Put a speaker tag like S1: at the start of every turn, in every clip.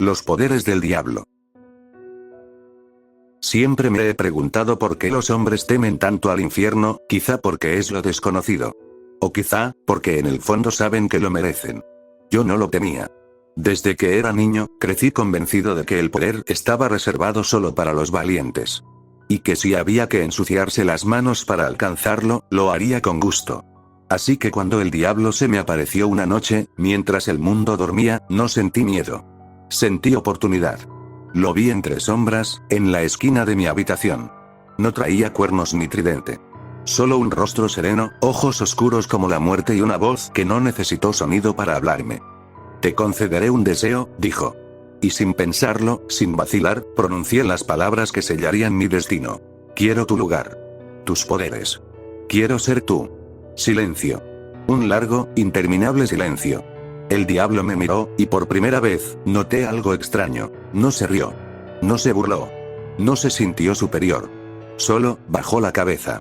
S1: Los poderes del diablo. Siempre me he preguntado por qué los hombres temen tanto al infierno, quizá porque es lo desconocido. O quizá, porque en el fondo saben que lo merecen. Yo no lo temía. Desde que era niño, crecí convencido de que el poder estaba reservado solo para los valientes. Y que si había que ensuciarse las manos para alcanzarlo, lo haría con gusto. Así que cuando el diablo se me apareció una noche, mientras el mundo dormía, no sentí miedo. Sentí oportunidad. Lo vi entre sombras, en la esquina de mi habitación. No traía cuernos ni tridente. Solo un rostro sereno, ojos oscuros como la muerte y una voz que no necesitó sonido para hablarme. Te concederé un deseo, dijo. Y sin pensarlo, sin vacilar, pronuncié las palabras que sellarían mi destino. Quiero tu lugar. Tus poderes. Quiero ser tú. Silencio. Un largo, interminable silencio. El diablo me miró, y por primera vez, noté algo extraño. No se rió. No se burló. No se sintió superior. Solo, bajó la cabeza.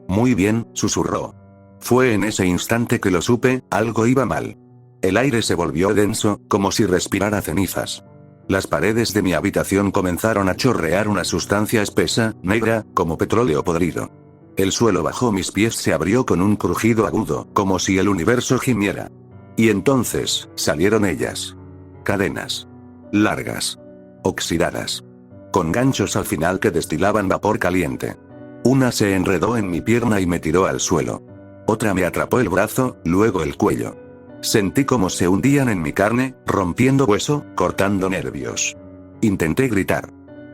S1: Muy bien, susurró. Fue en ese instante que lo supe, algo iba mal. El aire se volvió denso, como si respirara cenizas. Las paredes de mi habitación comenzaron a chorrear una sustancia espesa, negra, como petróleo podrido. El suelo bajo mis pies se abrió con un crujido agudo, como si el universo gimiera. Y entonces, salieron ellas. Cadenas. Largas. Oxidadas. Con ganchos al final que destilaban vapor caliente. Una se enredó en mi pierna y me tiró al suelo. Otra me atrapó el brazo, luego el cuello. Sentí como se hundían en mi carne, rompiendo hueso, cortando nervios. Intenté gritar.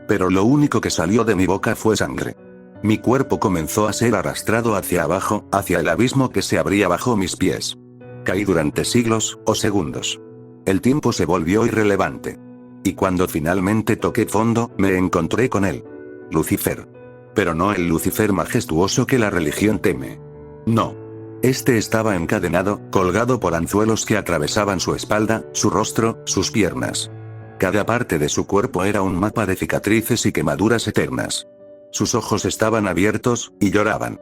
S1: Pero lo único que salió de mi boca fue sangre. Mi cuerpo comenzó a ser arrastrado hacia abajo, hacia el abismo que se abría bajo mis pies. Caí durante siglos, o segundos. El tiempo se volvió irrelevante. Y cuando finalmente toqué fondo, me encontré con él. Lucifer. Pero no el Lucifer majestuoso que la religión teme. No. Este estaba encadenado, colgado por anzuelos que atravesaban su espalda, su rostro, sus piernas. Cada parte de su cuerpo era un mapa de cicatrices y quemaduras eternas. Sus ojos estaban abiertos, y lloraban.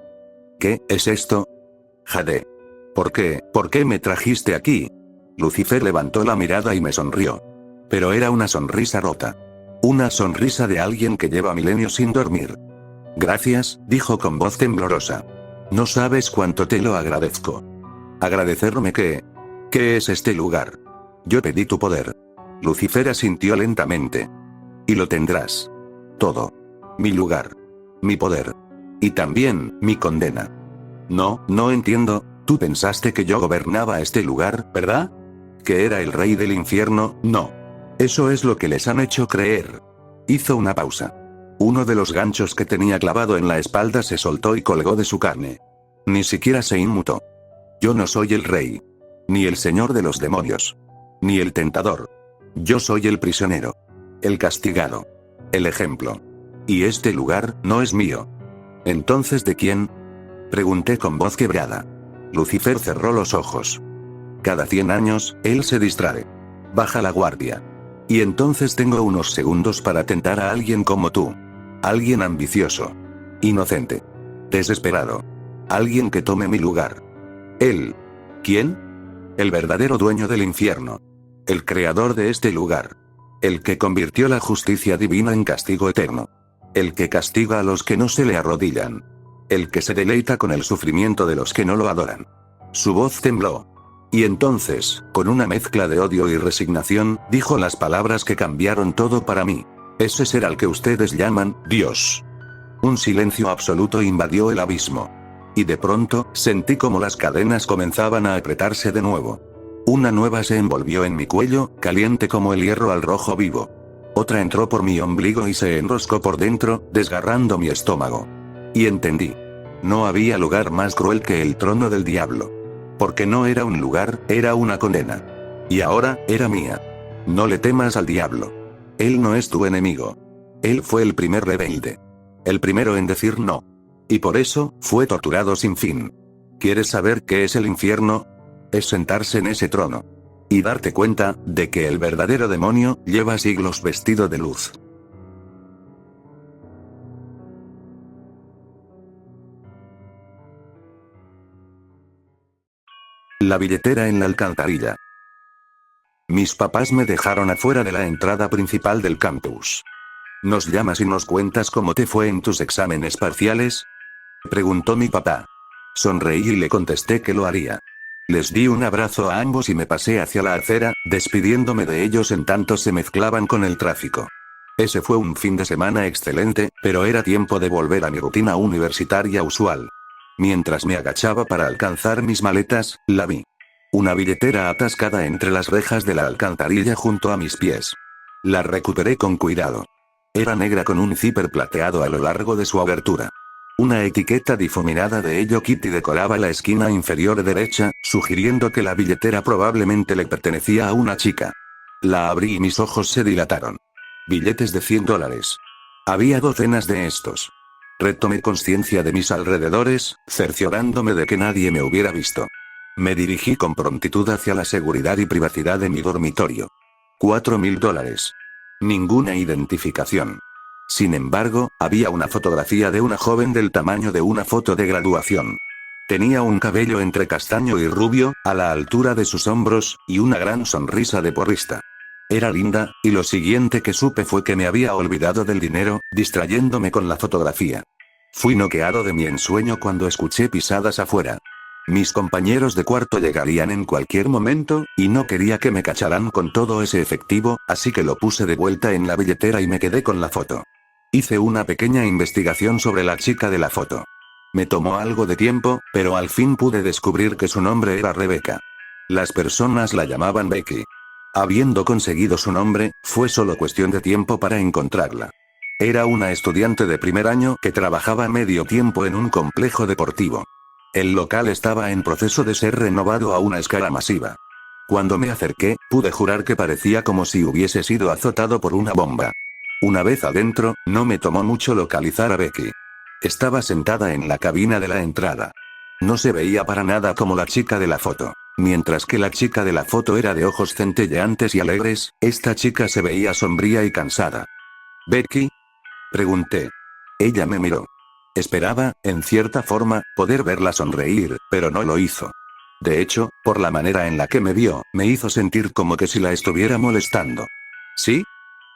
S1: ¿Qué es esto? Jade. ¿Por qué me trajiste aquí? Lucifer levantó la mirada y me sonrió. Pero era una sonrisa rota. Una sonrisa de alguien que lleva milenios sin dormir. Gracias, dijo con voz temblorosa. No sabes cuánto te lo agradezco. ¿Agradecerme qué? ¿Qué es este lugar? Yo pedí tu poder. Lucifer asintió lentamente. Y lo tendrás. Todo. Mi lugar. Mi poder. Y también, mi condena. No entiendo, tú pensaste que yo gobernaba este lugar, ¿verdad? Que era el rey del infierno, no. Eso es lo que les han hecho creer. Hizo una pausa. Uno de los ganchos que tenía clavado en la espalda se soltó y colgó de su carne. Ni siquiera se inmutó. Yo no soy el rey. Ni el señor de los demonios. Ni el tentador. Yo soy el prisionero. El castigado. El ejemplo. Y este lugar, no es mío. ¿Entonces de quién? Pregunté con voz quebrada. Lucifer cerró los ojos. Cada 100 años, él se distrae. Baja la guardia. Y entonces tengo unos segundos para tentar a alguien como tú. Alguien ambicioso. Inocente. Desesperado. Alguien que tome mi lugar. Él. ¿Quién? El verdadero dueño del infierno. El creador de este lugar. El que convirtió la justicia divina en castigo eterno. El que castiga a los que no se le arrodillan. El que se deleita con el sufrimiento de los que no lo adoran. Su voz tembló. Y entonces, con una mezcla de odio y resignación, dijo las palabras que cambiaron todo para mí. Ese ser al que ustedes llaman Dios. Un silencio absoluto invadió el abismo. Y de pronto, sentí como las cadenas comenzaban a apretarse de nuevo. Una nueva se envolvió en mi cuello, caliente como el hierro al rojo vivo. Otra entró por mi ombligo y se enroscó por dentro, desgarrando mi estómago. Y entendí. No había lugar más cruel que el trono del diablo. Porque no era un lugar, era una condena. Y ahora, era mía. No le temas al diablo. Él no es tu enemigo. Él fue el primer rebelde. El primero en decir no. Y por eso, fue torturado sin fin. ¿Quieres saber qué es el infierno? Es sentarse en ese trono. Y darte cuenta, de que el verdadero demonio, lleva siglos vestido de luz. La billetera en la alcantarilla. Mis papás me dejaron afuera de la entrada principal del campus. ¿Nos llamas y nos cuentas cómo te fue en tus exámenes parciales?, preguntó mi papá. Sonreí y le contesté que lo haría. Les di un abrazo a ambos y me pasé hacia la acera, despidiéndome de ellos en tanto se mezclaban con el tráfico. Ese fue un fin de semana excelente, pero era tiempo de volver a mi rutina universitaria usual. Mientras me agachaba para alcanzar mis maletas, la vi. Una billetera atascada entre las rejas de la alcantarilla junto a mis pies. La recuperé con cuidado. Era negra con un zipper plateado a lo largo de su abertura. Una etiqueta difuminada de Hello Kitty decoraba la esquina inferior derecha, sugiriendo que la billetera probablemente le pertenecía a una chica. La abrí y mis ojos se dilataron. Billetes de $100. Había docenas de estos. Retomé conciencia de mis alrededores, cerciorándome de que nadie me hubiera visto. Me dirigí con prontitud hacia la seguridad y privacidad de mi dormitorio. $4.000. Ninguna identificación. Sin embargo, había una fotografía de una joven del tamaño de una foto de graduación. Tenía un cabello entre castaño y rubio, a la altura de sus hombros, y una gran sonrisa de porrista. Era linda, y lo siguiente que supe fue que me había olvidado del dinero, distrayéndome con la fotografía. Fui noqueado de mi ensueño cuando escuché pisadas afuera. Mis compañeros de cuarto llegarían en cualquier momento, y no quería que me cacharan con todo ese efectivo, así que lo puse de vuelta en la billetera y me quedé con la foto. Hice una pequeña investigación sobre la chica de la foto. Me tomó algo de tiempo, pero al fin pude descubrir que su nombre era Rebecca. Las personas la llamaban Becky. Habiendo conseguido su nombre, fue solo cuestión de tiempo para encontrarla. Era una estudiante de primer año que trabajaba medio tiempo en un complejo deportivo. El local estaba en proceso de ser renovado a una escala masiva. Cuando me acerqué, pude jurar que parecía como si hubiese sido azotado por una bomba. Una vez adentro, no me tomó mucho localizar a Becky. Estaba sentada en la cabina de la entrada. No se veía para nada como la chica de la foto. Mientras que la chica de la foto era de ojos centelleantes y alegres, esta chica se veía sombría y cansada. ¿Becky?, pregunté. Ella me miró. Esperaba, en cierta forma, poder verla sonreír, pero no lo hizo. De hecho, por la manera en la que me vio, me hizo sentir como que si la estuviera molestando. ¿Sí?,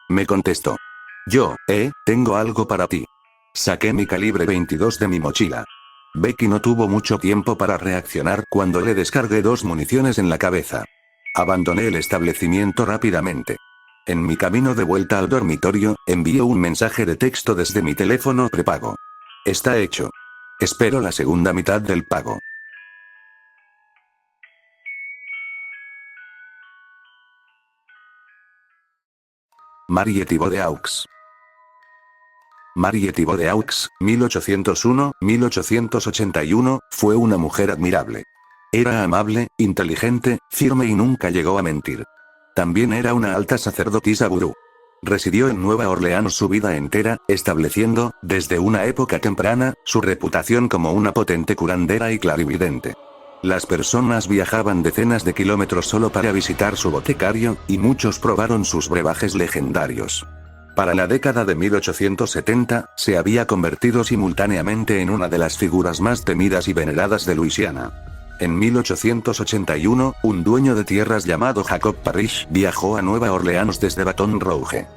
S1: me contestó. Tengo algo para ti. Saqué mi calibre 22 de mi mochila. Becky no tuvo mucho tiempo para reaccionar cuando le descargué 2 municiones en la cabeza. Abandoné el establecimiento rápidamente. En mi camino de vuelta al dormitorio, envié un mensaje de texto desde mi teléfono prepago. Está hecho. Espero la segunda mitad del pago. Marie Thibaud de Aux. Marie Thibaud de Aux, 1801-1881, fue una mujer admirable. Era amable, inteligente, firme y nunca llegó a mentir. También era una alta sacerdotisa gurú. Residió en Nueva Orleans su vida entera, estableciendo, desde una época temprana, su reputación como una potente curandera y clarividente. Las personas viajaban decenas de kilómetros solo para visitar su boticario, y muchos probaron sus brebajes legendarios. Para la década de 1870, se había convertido simultáneamente en una de las figuras más temidas y veneradas de Luisiana. En 1881, un dueño de tierras llamado Jacob Parrish viajó a Nueva Orleans desde Baton Rouge.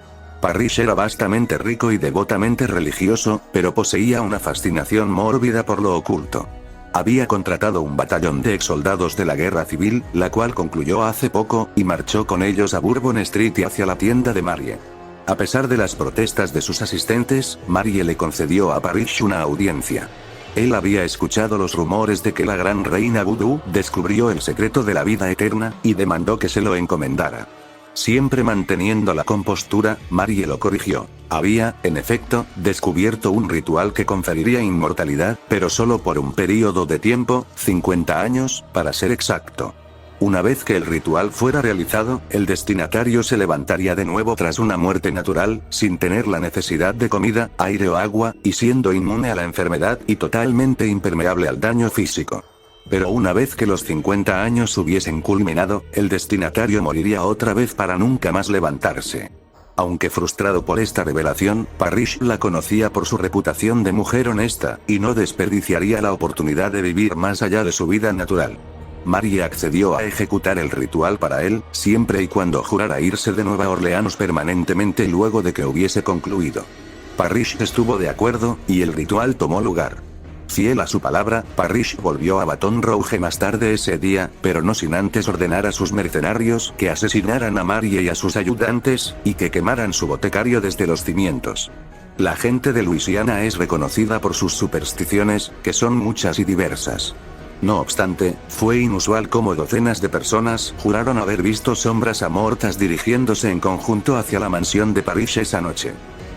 S1: Parrish era vastamente rico y devotamente religioso, pero poseía una fascinación mórbida por lo oculto. Había contratado un batallón de exsoldados de la guerra civil, la cual concluyó hace poco, y marchó con ellos a Bourbon Street y hacia la tienda de Marie. A pesar de las protestas de sus asistentes, Marie le concedió a Parrish una audiencia. Él había escuchado los rumores de que la gran reina vudú descubrió el secreto de la vida eterna, y demandó que se lo encomendara. Siempre manteniendo la compostura, Marie lo corrigió. Había, en efecto, descubierto un ritual que conferiría inmortalidad, pero solo por un período de tiempo, 50 años, para ser exacto. Una vez que el ritual fuera realizado, el destinatario se levantaría de nuevo tras una muerte natural, sin tener la necesidad de comida, aire o agua, y siendo inmune a la enfermedad y totalmente impermeable al daño físico. Pero una vez que los 50 años hubiesen culminado, el destinatario moriría otra vez para nunca más levantarse. Aunque frustrado por esta revelación, Parrish la conocía por su reputación de mujer honesta, y no desperdiciaría la oportunidad de vivir más allá de su vida natural. Marie accedió a ejecutar el ritual para él, siempre y cuando jurara irse de Nueva Orleans permanentemente luego de que hubiese concluido. Parrish estuvo de acuerdo, y el ritual tomó lugar. Fiel a su palabra, Parrish volvió a Baton Rouge más tarde ese día, pero no sin antes ordenar a sus mercenarios que asesinaran a Marie y a sus ayudantes, y que quemaran su boticario desde los cimientos. La gente de Luisiana es reconocida por sus supersticiones, que son muchas y diversas. No obstante, fue inusual cómo docenas de personas juraron haber visto sombras amortas dirigiéndose en conjunto hacia la mansión de Parrish esa noche.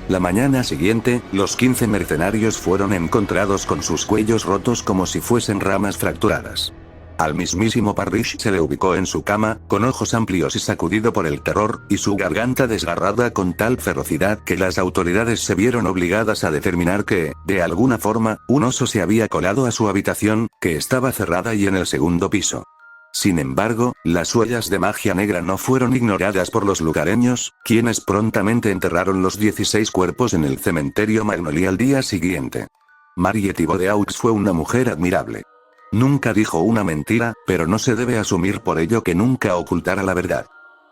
S1: La mañana siguiente, los 15 mercenarios fueron encontrados con sus cuellos rotos como si fuesen ramas fracturadas. Al mismísimo Parrish se le ubicó en su cama, con ojos amplios y sacudido por el terror, y su garganta desgarrada con tal ferocidad que las autoridades se vieron obligadas a determinar que, de alguna forma, un oso se había colado a su habitación, que estaba cerrada y en el segundo piso. Sin embargo, las huellas de magia negra no fueron ignoradas por los lugareños, quienes prontamente enterraron los 16 cuerpos en el cementerio Magnolia al día siguiente. Marie Thibaudeux fue una mujer admirable. Nunca dijo una mentira, pero no se debe asumir por ello que nunca ocultara la verdad.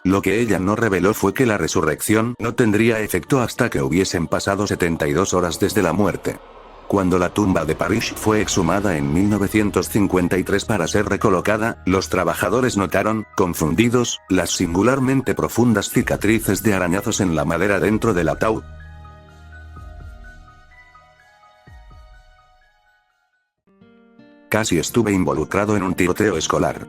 S1: Lo que ella no reveló fue que la resurrección no tendría efecto hasta que hubiesen pasado 72 horas desde la muerte. Cuando la tumba de Parrish fue exhumada en 1953 para ser recolocada, los trabajadores notaron, confundidos, las singularmente profundas cicatrices de arañazos en la madera dentro del ataúd. Casi estuve involucrado en un tiroteo escolar.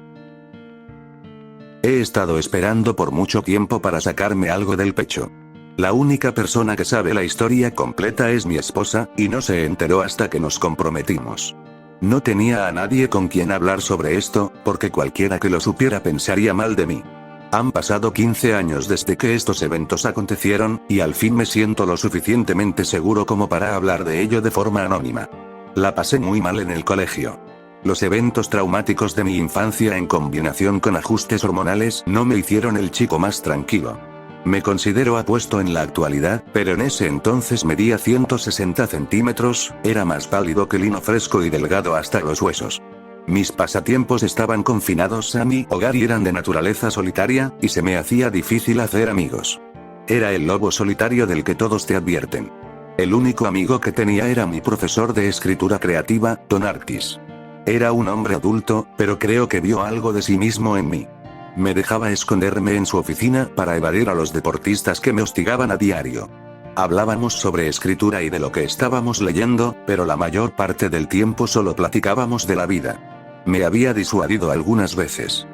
S1: He estado esperando por mucho tiempo para sacarme algo del pecho. La única persona que sabe la historia completa es mi esposa, y no se enteró hasta que nos comprometimos. No tenía a nadie con quien hablar sobre esto, porque cualquiera que lo supiera pensaría mal de mí. Han pasado 15 años desde que estos eventos acontecieron, y al fin me siento lo suficientemente seguro como para hablar de ello de forma anónima. La pasé muy mal en el colegio. Los eventos traumáticos de mi infancia en combinación con ajustes hormonales no me hicieron el chico más tranquilo. Me considero apuesto en la actualidad, pero en ese entonces medía 160 centímetros, era más pálido que lino fresco y delgado hasta los huesos. Mis pasatiempos estaban confinados a mi hogar y eran de naturaleza solitaria, y se me hacía difícil hacer amigos. Era el lobo solitario del que todos te advierten. El único amigo que tenía era mi profesor de escritura creativa, Don Artis. Era un hombre adulto, pero creo que vio algo de sí mismo en mí. Me dejaba esconderme en su oficina para evadir a los deportistas que me hostigaban a diario. Hablábamos sobre escritura y de lo que estábamos leyendo, pero la mayor parte del tiempo solo platicábamos de la vida. Me había disuadido algunas veces.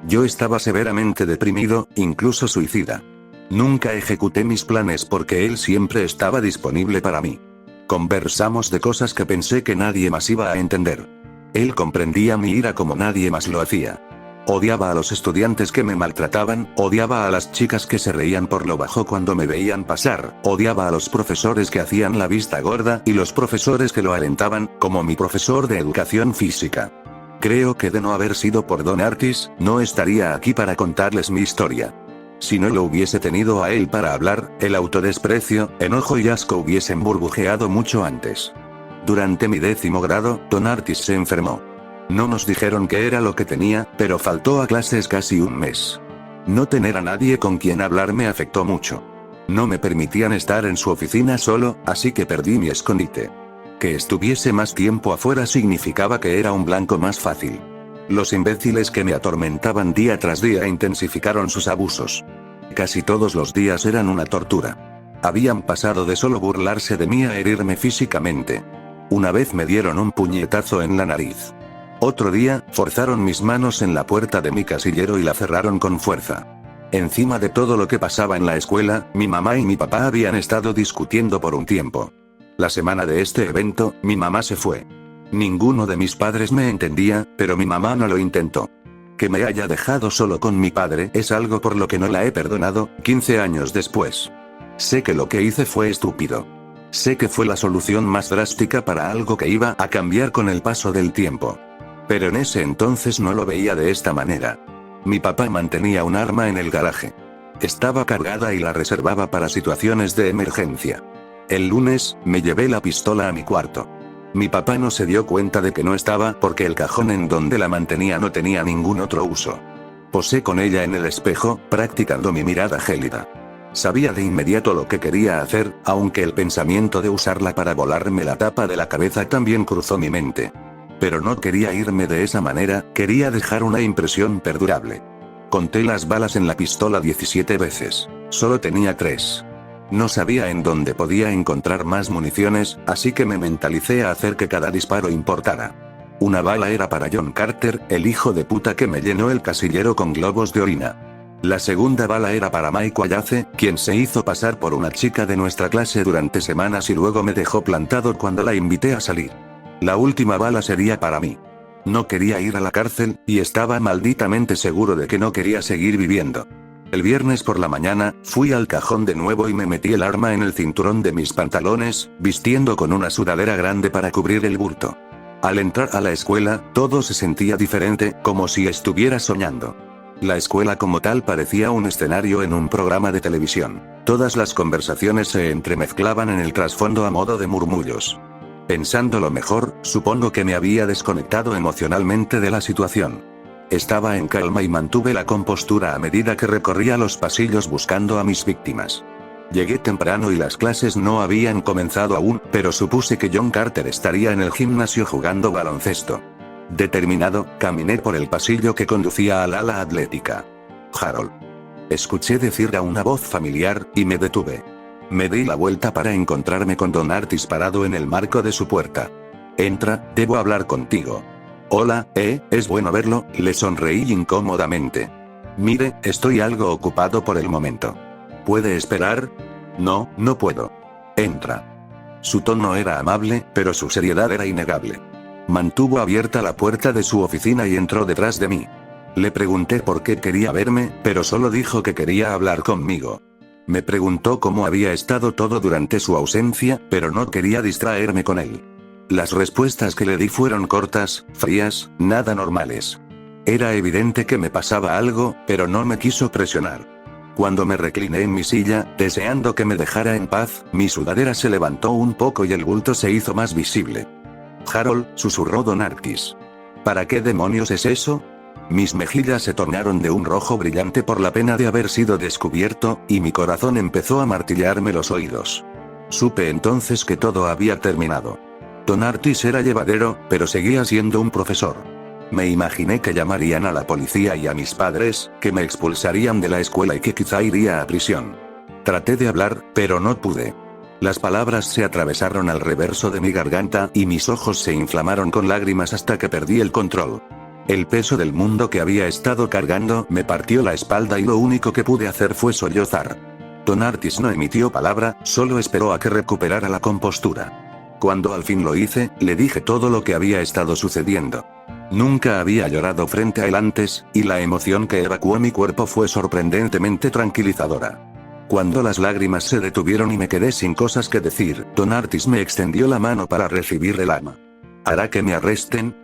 S1: Yo estaba severamente deprimido, incluso suicida. Nunca ejecuté mis planes porque él siempre estaba disponible para mí. Conversamos de cosas que pensé que nadie más iba a entender. Él comprendía mi ira como nadie más lo hacía. Odiaba a los estudiantes que me maltrataban, odiaba a las chicas que se reían por lo bajo cuando me veían pasar, odiaba a los profesores que hacían la vista gorda y los profesores que lo alentaban, como mi profesor de educación física. Creo que de no haber sido por Don Artis, no estaría aquí para contarles mi historia. Si no lo hubiese tenido a él para hablar, el autodesprecio, enojo y asco hubiesen burbujeado mucho antes. Durante mi 10º grado, Don Artis se enfermó. No nos dijeron qué era lo que tenía, pero faltó a clases casi un mes. No tener a nadie con quien hablar me afectó mucho. No me permitían estar en su oficina solo, así que perdí mi escondite. Que estuviese más tiempo afuera significaba que era un blanco más fácil. Los imbéciles que me atormentaban día tras día intensificaron sus abusos. Casi todos los días eran una tortura. Habían pasado de solo burlarse de mí a herirme físicamente. Una vez me dieron un puñetazo en la nariz. Otro día, forzaron mis manos en la puerta de mi casillero y la cerraron con fuerza. Encima de todo lo que pasaba en la escuela, mi mamá y mi papá habían estado discutiendo por un tiempo. La semana de este evento, mi mamá se fue. Ninguno de mis padres me entendía, pero mi mamá no lo intentó. Que me haya dejado solo con mi padre es algo por lo que no la he perdonado, 15 años después. Sé que lo que hice fue estúpido. Sé que fue la solución más drástica para algo que iba a cambiar con el paso del tiempo. Pero en ese entonces no lo veía de esta manera. Mi papá mantenía un arma en el garaje. Estaba cargada y la reservaba para situaciones de emergencia. El lunes, me llevé la pistola a mi cuarto. Mi papá no se dio cuenta de que no estaba porque el cajón en donde la mantenía no tenía ningún otro uso. Posé con ella en el espejo, practicando mi mirada gélida. Sabía de inmediato lo que quería hacer, aunque el pensamiento de usarla para volarme la tapa de la cabeza también cruzó mi mente. Pero no quería irme de esa manera, quería dejar una impresión perdurable. Conté las balas en la pistola 17 veces. Solo tenía 3. No sabía en dónde podía encontrar más municiones, así que me mentalicé a hacer que cada disparo importara. Una bala era para John Carter, el hijo de puta que me llenó el casillero con globos de orina. La segunda bala era para Mike Wallace, quien se hizo pasar por una chica de nuestra clase durante semanas y luego me dejó plantado cuando la invité a salir. La última bala sería para mí. No quería ir a la cárcel, y estaba malditamente seguro de que no quería seguir viviendo. El viernes por la mañana, fui al cajón de nuevo y me metí el arma en el cinturón de mis pantalones, vistiendo con una sudadera grande para cubrir el bulto. Al entrar a la escuela, todo se sentía diferente, como si estuviera soñando. La escuela como tal parecía un escenario en un programa de televisión. Todas las conversaciones se entremezclaban en el trasfondo a modo de murmullos. Pensándolo mejor, supongo que me había desconectado emocionalmente de la situación. Estaba en calma y mantuve la compostura a medida que recorría los pasillos buscando a mis víctimas. Llegué temprano y las clases no habían comenzado aún, pero supuse que John Carter estaría en el gimnasio jugando baloncesto. Determinado, caminé por el pasillo que conducía al ala atlética. Harold. Escuché decir a una voz familiar, y me detuve. Me di la vuelta para encontrarme con Don Artis parado en el marco de su puerta. Entra, debo hablar contigo. Hola, es bueno verlo, le sonreí incómodamente. Mire, estoy algo ocupado por el momento. ¿Puede esperar? No, no puedo. Entra. Su tono era amable, pero su seriedad era innegable. Mantuvo abierta la puerta de su oficina y entró detrás de mí. Le pregunté por qué quería verme, pero solo dijo que quería hablar conmigo. Me preguntó cómo había estado todo durante su ausencia, pero no quería distraerme con él. Las respuestas que le di fueron cortas, frías, nada normales. Era evidente que me pasaba algo, pero no me quiso presionar. Cuando me recliné en mi silla, deseando que me dejara en paz, mi sudadera se levantó un poco y el bulto se hizo más visible. Harold, susurró Don Artis. ¿Para qué demonios es eso? Mis mejillas se tornaron de un rojo brillante por la pena de haber sido descubierto, y mi corazón empezó a martillarme los oídos. Supe entonces que todo había terminado. Don Artis era llevadero, pero seguía siendo un profesor. Me imaginé que llamarían a la policía y a mis padres, que me expulsarían de la escuela y que quizá iría a prisión. Traté de hablar, pero no pude. Las palabras se atravesaron al reverso de mi garganta y mis ojos se inflamaron con lágrimas hasta que perdí el control. El peso del mundo que había estado cargando me partió la espalda y lo único que pude hacer fue sollozar. Don Artis no emitió palabra, solo esperó a que recuperara la compostura. Cuando al fin lo hice, le dije todo lo que había estado sucediendo. Nunca había llorado frente a él antes, y la emoción que evacuó mi cuerpo fue sorprendentemente tranquilizadora. Cuando las lágrimas se detuvieron y me quedé sin cosas que decir, Don Artis me extendió la mano para recibir el arma. ¿Hará que me arresten?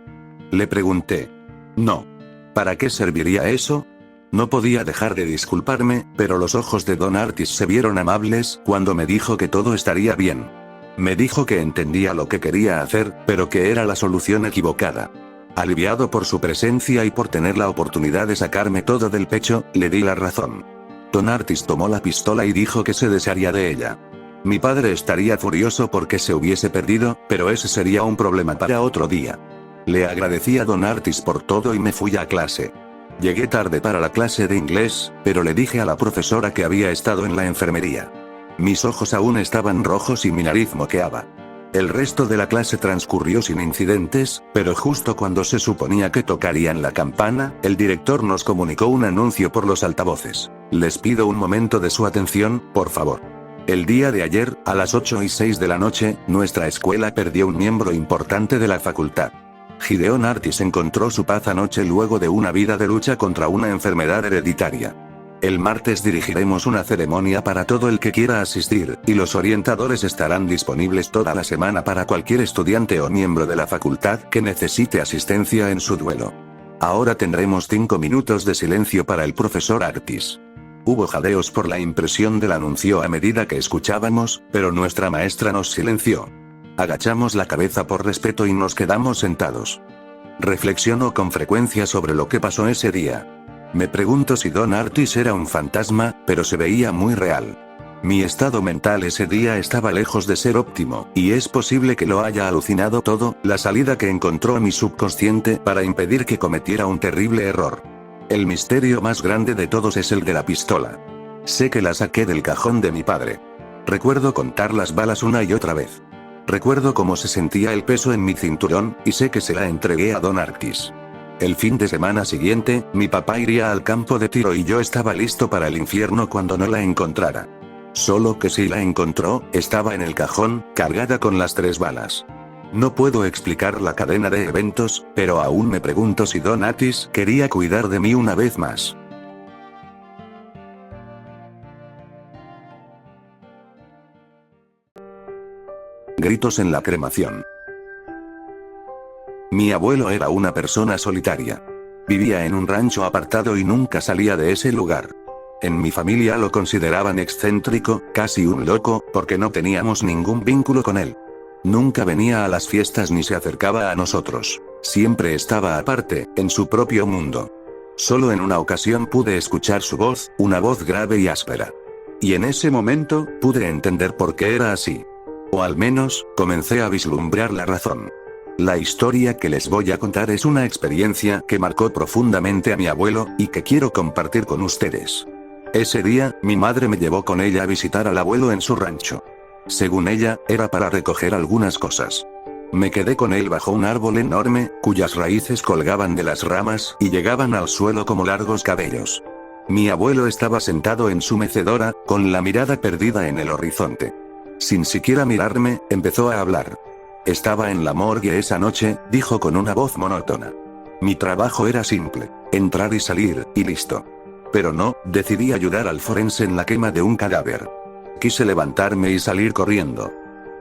S1: Le pregunté. No. ¿Para qué serviría eso? No podía dejar de disculparme, pero los ojos de Don Artis se vieron amables cuando me dijo que todo estaría bien. Me dijo que entendía lo que quería hacer, pero que era la solución equivocada. Aliviado por su presencia y por tener la oportunidad de sacarme todo del pecho, le di la razón. Don Artis tomó la pistola y dijo que se desharía de ella. Mi padre estaría furioso porque se hubiese perdido, pero ese sería un problema para otro día. Le agradecí a Don Artis por todo y me fui a clase. Llegué tarde para la clase de inglés, pero le dije a la profesora que había estado en la enfermería. Mis ojos aún estaban rojos y mi nariz moqueaba. El resto de la clase transcurrió sin incidentes, pero justo cuando se suponía que tocarían la campana, el director nos comunicó un anuncio por los altavoces. Les pido un momento de su atención, por favor. El día de ayer, a las 8:06 de la noche, nuestra escuela perdió un miembro importante de la facultad. Gideon Artis encontró su paz anoche luego de una vida de lucha contra una enfermedad hereditaria. El martes dirigiremos una ceremonia para todo el que quiera asistir, y los orientadores estarán disponibles toda la semana para cualquier estudiante o miembro de la facultad que necesite asistencia en su duelo. Ahora tendremos 5 minutos de silencio para el profesor Artis. Hubo jadeos por la impresión del anuncio a medida que escuchábamos, pero nuestra maestra nos silenció. Agachamos la cabeza por respeto y nos quedamos sentados. Reflexiono con frecuencia sobre lo que pasó ese día. Me pregunto si Don Artis era un fantasma, pero se veía muy real. Mi estado mental ese día estaba lejos de ser óptimo, y es posible que lo haya alucinado todo, la salida que encontró mi subconsciente para impedir que cometiera un terrible error. El misterio más grande de todos es el de la pistola. Sé que la saqué del cajón de mi padre. Recuerdo contar las balas una y otra vez. Recuerdo cómo se sentía el peso en mi cinturón, y sé que se la entregué a Don Artis. El fin de semana siguiente, mi papá iría al campo de tiro y yo estaba listo para el infierno cuando no la encontrara. Solo que si la encontró, estaba en el cajón, cargada con las 3 balas. No puedo explicar la cadena de eventos, pero aún me pregunto si Don Artis quería cuidar de mí una vez más. Gritos en la cremación. Mi abuelo era una persona solitaria. Vivía en un rancho apartado y nunca salía de ese lugar. En mi familia lo consideraban excéntrico, casi un loco, porque no teníamos ningún vínculo con él. Nunca venía a las fiestas ni se acercaba a nosotros. Siempre estaba aparte, en su propio mundo. Solo en una ocasión pude escuchar su voz, una voz grave y áspera. Y en ese momento, pude entender por qué era así. O al menos, comencé a vislumbrar la razón. La historia que les voy a contar es una experiencia que marcó profundamente a mi abuelo, y que quiero compartir con ustedes. Ese día, mi madre me llevó con ella a visitar al abuelo en su rancho. Según ella, era para recoger algunas cosas. Me quedé con él bajo un árbol enorme, cuyas raíces colgaban de las ramas y llegaban al suelo como largos cabellos. Mi abuelo estaba sentado en su mecedora, con la mirada perdida en el horizonte. Sin siquiera mirarme, empezó a hablar. Estaba en la morgue esa noche, dijo con una voz monótona. Mi trabajo era simple: entrar y salir, y listo. Pero no, decidí ayudar al forense en la quema de un cadáver. Quise levantarme y salir corriendo.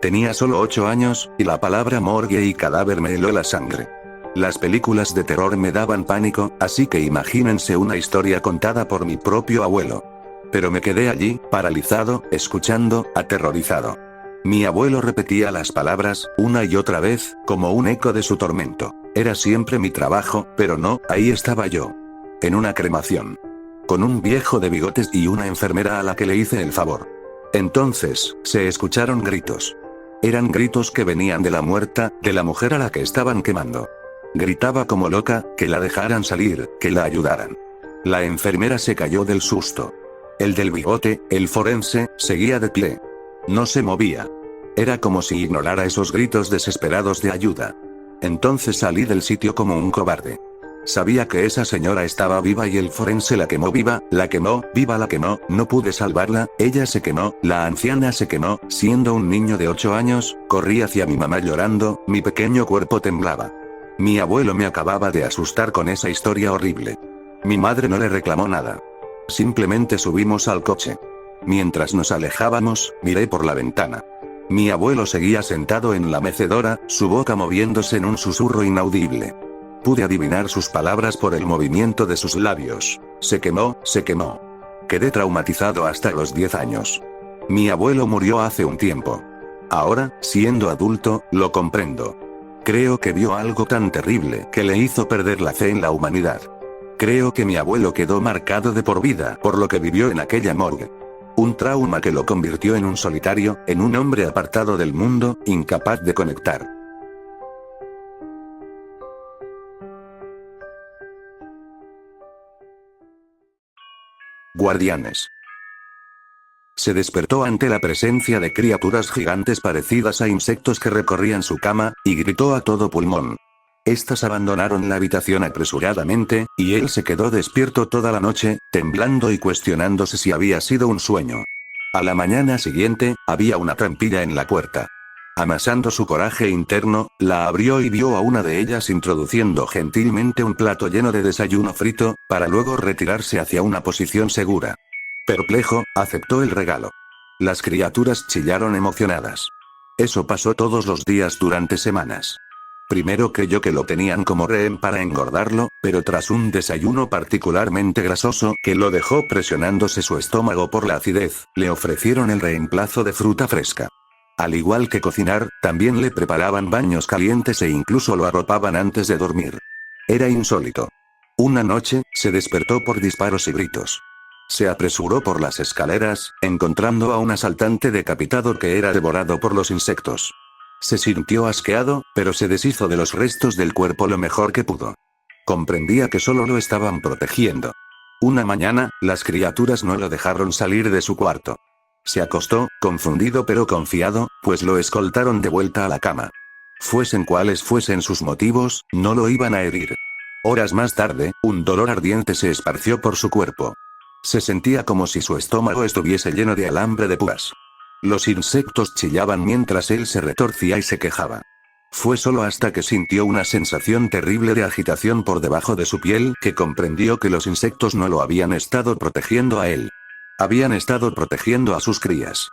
S1: Tenía solo 8 años, y la palabra morgue y cadáver me heló la sangre. Las películas de terror me daban pánico, así que imagínense una historia contada por mi propio abuelo. Pero me quedé allí, paralizado, escuchando, aterrorizado. Mi abuelo repetía las palabras, una y otra vez, como un eco de su tormento. Era siempre mi trabajo, pero no, ahí estaba yo. En una cremación. Con un viejo de bigotes y una enfermera a la que le hice el favor. Entonces, se escucharon gritos. Eran gritos que venían de la muerta, de la mujer a la que estaban quemando. Gritaba como loca, que la dejaran salir, que la ayudaran. La enfermera se cayó del susto. El del bigote, el forense, seguía de pie. No se movía. Era como si ignorara esos gritos desesperados de ayuda. Entonces salí del sitio como un cobarde. Sabía que esa señora estaba viva y el forense la quemó viva, la quemó, viva la quemó, no pude salvarla, ella se quemó, la anciana se quemó, siendo un niño de 8 años, corrí hacia mi mamá llorando, mi pequeño cuerpo temblaba. Mi abuelo me acababa de asustar con esa historia horrible. Mi madre no le reclamó nada. Simplemente subimos al coche. Mientras nos alejábamos, miré por la ventana. Mi abuelo seguía sentado en la mecedora, su boca moviéndose en un susurro inaudible. Pude adivinar sus palabras por el movimiento de sus labios. Se quemó, se quemó. Quedé traumatizado hasta los 10 años. Mi abuelo murió hace un tiempo. Ahora, siendo adulto, lo comprendo. Creo que vio algo tan terrible que le hizo perder la fe en la humanidad. Creo que mi abuelo quedó marcado de por vida por lo que vivió en aquella morgue. Un trauma que lo convirtió en un solitario, en un hombre apartado del mundo, incapaz de conectar. Guardianes. Se despertó ante la presencia de criaturas gigantes parecidas a insectos que recorrían su cama, y gritó a todo pulmón. Estas abandonaron la habitación apresuradamente, y él se quedó despierto toda la noche, temblando y cuestionándose si había sido un sueño. A la mañana siguiente, había una trampilla en la puerta. Amasando su coraje interno, la abrió y vio a una de ellas introduciendo gentilmente un plato lleno de desayuno frito, para luego retirarse hacia una posición segura. Perplejo, aceptó el regalo. Las criaturas chillaron emocionadas. Eso pasó todos los días durante semanas. Primero creyó que lo tenían como rehén para engordarlo, pero tras un desayuno particularmente grasoso que lo dejó presionándose su estómago por la acidez, le ofrecieron el reemplazo de fruta fresca. Al igual que cocinar, también le preparaban baños calientes e incluso lo arropaban antes de dormir. Era insólito. Una noche, se despertó por disparos y gritos. Se apresuró por las escaleras, encontrando a un asaltante decapitado que era devorado por los insectos. Se sintió asqueado, pero se deshizo de los restos del cuerpo lo mejor que pudo. Comprendía que solo lo estaban protegiendo. Una mañana, las criaturas no lo dejaron salir de su cuarto. Se acostó, confundido pero confiado, pues lo escoltaron de vuelta a la cama. Fuesen cuales fuesen sus motivos, no lo iban a herir. Horas más tarde, un dolor ardiente se esparció por su cuerpo. Se sentía como si su estómago estuviese lleno de alambre de púas. Los insectos chillaban mientras él se retorcía y se quejaba. Fue solo hasta que sintió una sensación terrible de agitación por debajo de su piel que comprendió que los insectos no lo habían estado protegiendo a él. Habían estado protegiendo a sus crías.